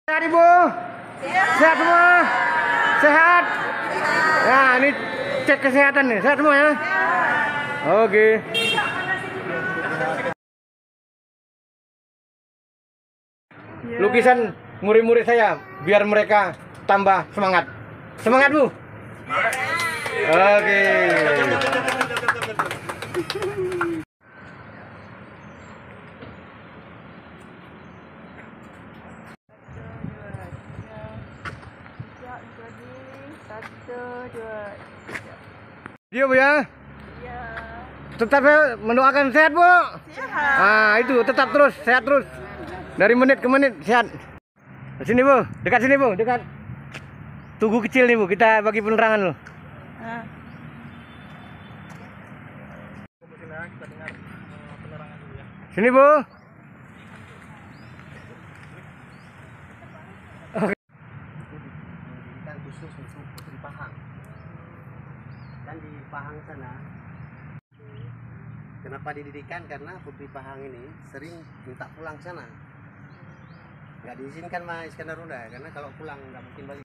Sehat Ibu? Sehat semua? Sehat? Nah ini cek kesehatan nih, sehat semua ya? Oke. Lukisan murid-murid saya biar mereka tambah semangat. Semangat Bu? Oke. Dia Bu ya? Iya. Tetap mendoakan sehat Bu? Sehat. Nah itu tetap terus, sehat terus. Dari menit ke menit sehat. Sini Bu, dekat sini Bu, dekat. Tugu kecil nih Bu, kita bagi penerangan loh. Sini Bu. Pendidikan khusus untuk Putri Pahang. Dan di Pahang sana, kenapa dididikan? Karena Putri Pahang ini sering minta pulang sana. Nggak diizinkan sama Iskandar Muda, karena kalau pulang nggak mungkin balik.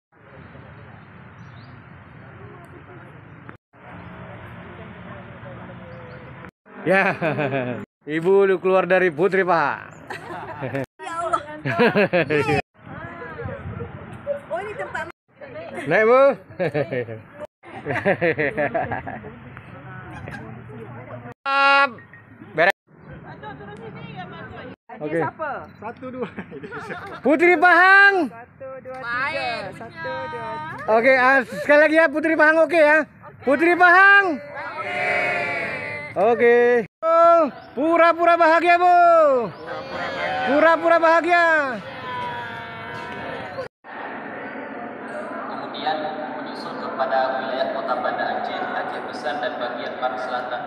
Ya, Ibu keluar dari Putri Pahang. Ya Allah. Oh ini tempat. Naik Bu. Beres. Oke. Satu dua. Putri Pahang. 1, 2, 3. 1, 2, 3. Oke, sekali lagi ya Putri Pahang oke ya. Putri Pahang. Oke. Oh, pura-pura bahagia Bu. Pura-pura bahagia. Kemudian menyusul kepada wilayah Kota Banda Aceh, Aceh Besar dan bagian barat selatan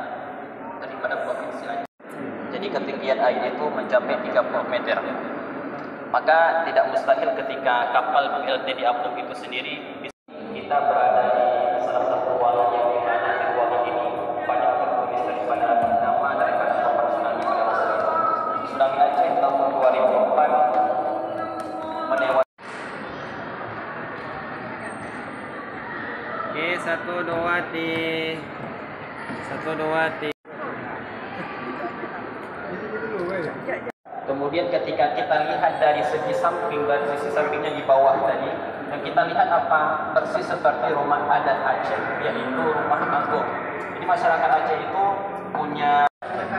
daripada provinsi Aceh. Jadi ketinggian air itu mencapai 30 meter. Maka tidak mustahil ketika kapal PLT diapung itu sendiri, kita berada di salah satu ruangan yang dimana di ruangan ini banyak tertulis daripada nama daripada korban tsunami pada masa itu. Tsunami Aceh tahun 2004 menewaskan. Oke, 1, 2, 3. 1, 2, 3. Kemudian ketika kita lihat dari segi samping, dari sisi sampingnya di bawah tadi, dan kita lihat apa persis seperti rumah adat Aceh, yaitu rumah agung. Jadi masyarakat Aceh itu punya.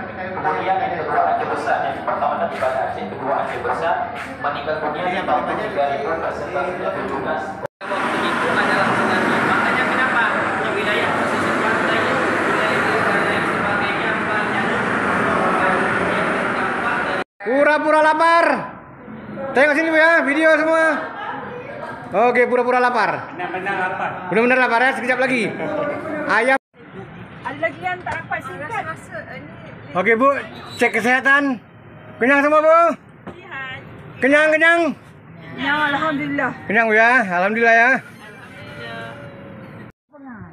Kemudian yang kedua Aceh Besar, yang pertama tadi Banda Aceh, kedua Aceh Besar, meninggal dunia tahun 2017. Waktu itu adalah tsunami, makanya kenapa di wilayah pesisir pantai, wilayah utara dan sebagainya banyak Pura-pura lapar. Tengok sini Bu ya, video semua. Oke, pura-pura lapar. Benar-benar lapar. Benar-benar lapar ya, sekejap lagi. Ayam. Ada lagi yang tak dapat singkat. Oke Bu, cek kesehatan. Kenyang semua Bu? Kenyang, kenyang. Ya alhamdulillah. Kenyang Bu ya, alhamdulillah ya. Pengat.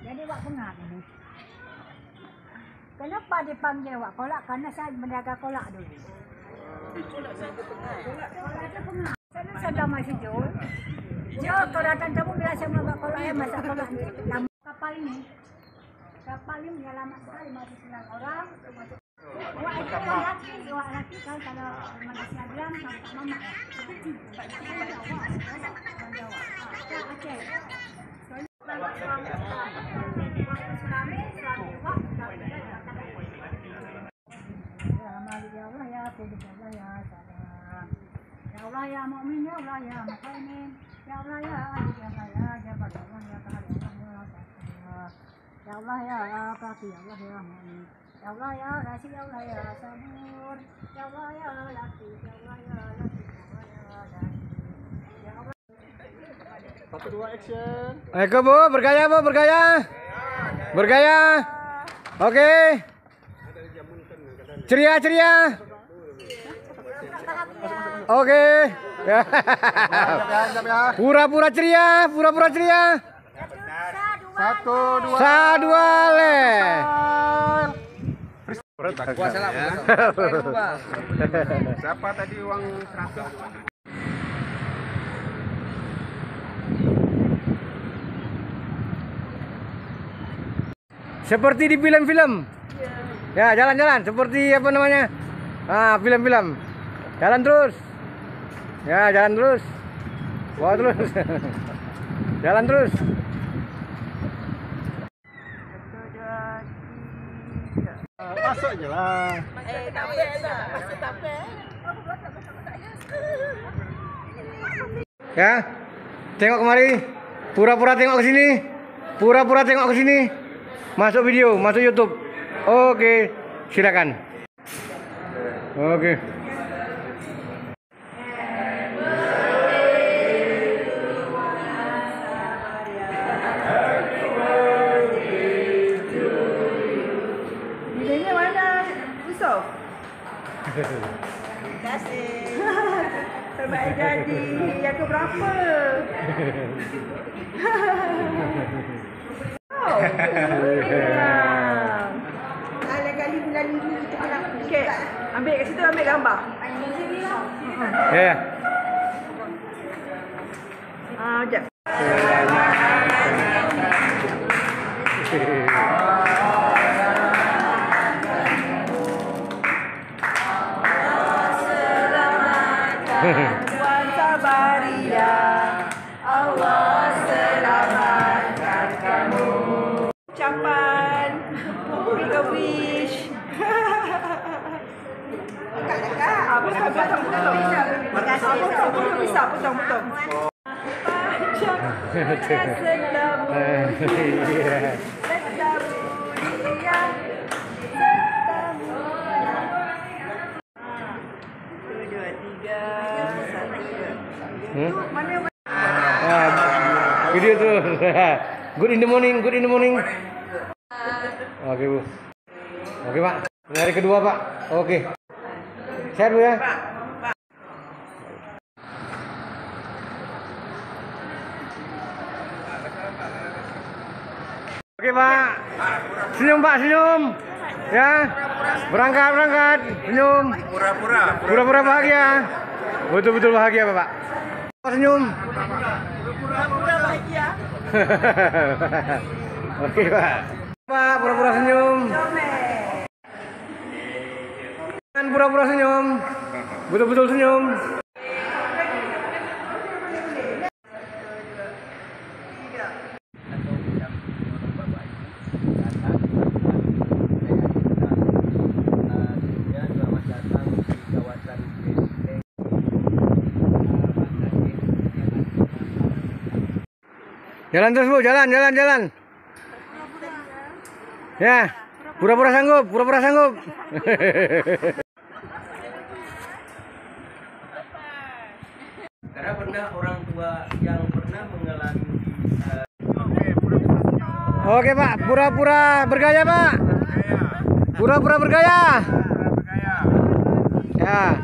Jadi wak pengat ini. Kenapa dipanggil wak kolak? Karena saya menjaga kolak dulu. Kolak itu pengat. Sana sudah masih jauh. Jauh kalau datang tamu biasa masak kolak ya, masak kolak ni. Lama kapal ini. Kapal ini dia lama sekali, masih 9 orang. Wak itu yang laki, wak laki kan kalau manusia bilang sampai mama. Ya Allah ya mukmin, ya Allah ya mukmin, ya Allah ya aziz, ya Allah ya jabar, ya Allah ya qahar, ya Allah ya Allah ya kafi, ya Allah ya mukmin, ya Allah ya rasyid, ya Allah ya sabur, ya Allah ya latif, ya Allah ya latif, ya Allah ya latif, ya Allah. 1, 2 action. Ayo Bu, bergaya Bu, bergaya. Bergaya. Oke. Ceria, ceria. Oke. Pura-pura ceria, pura-pura ceria. 1, 2. Sadua le. Siapa tadi uang 100? Seperti di film-film. Ya, jalan-jalan seperti apa namanya? Ah, film-film. Jalan terus. Ya, jalan terus. Bawa terus. Jalan terus. Masuk aja lah. Ya. Tengok kemari. Pura-pura tengok ke sini. Pura-pura tengok ke sini. Masuk video, masuk YouTube. Oke, silakan. Oke. Bilanya mana? Yusuf? Terima kasih. Terbaik jadi yang keberapa? Oh, kali bulan ini kita kena. Okey, ambil kat situ, ambil gambar. Ya. Jap. Tuan Sabaria, Allah selamatkan kamu. Ucapan, make a wish. Dekat-dekat. Potong. Terima kasih. Potong bisa, potong. Panjang selamu. Video tuh. Good in the morning, good in the morning. Oke, Bu. Oke, Pak. Ini hari kedua, Pak. Oke. Sehat, Bu ya. Oke, Pak. Senyum, Pak, senyum. Ya. Berangkat. Senyum. Pura-pura bahagia. Betul-betul bahagia, Bapak. Senyum. Pura-pura bahagia. Oke, Pak. Pak, pura-pura senyum. Jangan pura-pura senyum. Betul-betul senyum. Jalan terus, Bu, jalan. Ya, pura-pura sanggup. Karena pernah orang tua yang pernah mengalami Oke, Pak, pura-pura bergaya, Pak. Pura-pura bergaya. Ya.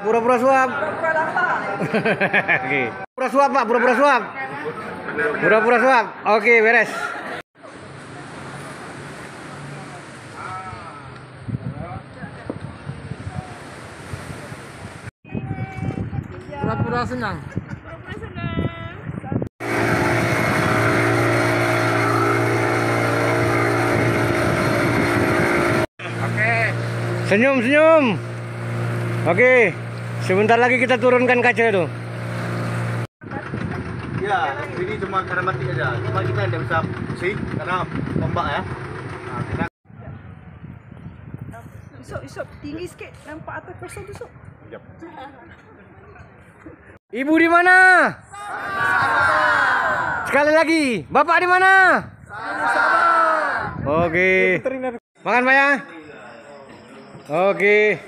Pura-pura suap. Oke. Pura suap, Pak, pura-pura suap. Pura-pura suap. Oke, beres. Pura-pura senang. Oke. Senyum. Oke. Sebentar lagi kita turunkan kaca itu. ya, ini cuma karamatik aja. Cuma kita tidak bisa pusing karena ombak ya. Nah, kita Isop, tinggi sikit. Nampak atas kosong tu, Sob. Ibu di mana? Sekali lagi, Bapak di mana? Oke. Makan, Pak ya? Oke.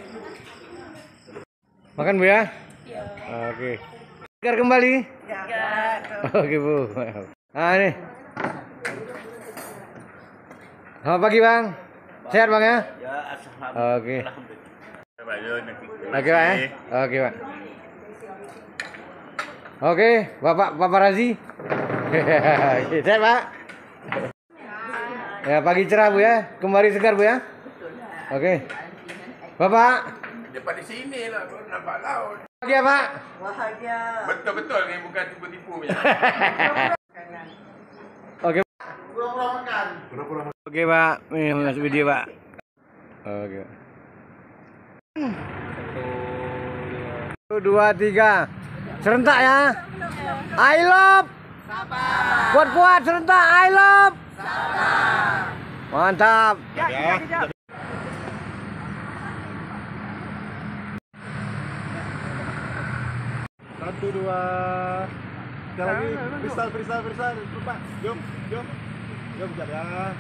Makan Bu ya? Iya. Oke. Segar kembali. Oke Bu. Nah ini. Selamat pagi Bang. Sehat Bang ya? Ya, alhamdulillah. Oke. Alhamdulillah. Oke Pak ya? Oke Pak. Oke, Bapak Razi. Sehat Pak? Ya pagi cerah Bu ya, kembali segar Bu ya. Oke. Bapak. Depan di sini lah, nampak laut. Pagi ya Pak. Betul-betul ni, bukan tipu-tipu punya. Oke. Oke Pak, ini masuk video Pak. Oke. 1, 2, 3. Serentak ya. I love. Kuat-kuat serentak I love. Mantap. Ya. 1, 2. Sekali lagi. Freestyle. Lupa. Jom. Jom, ya.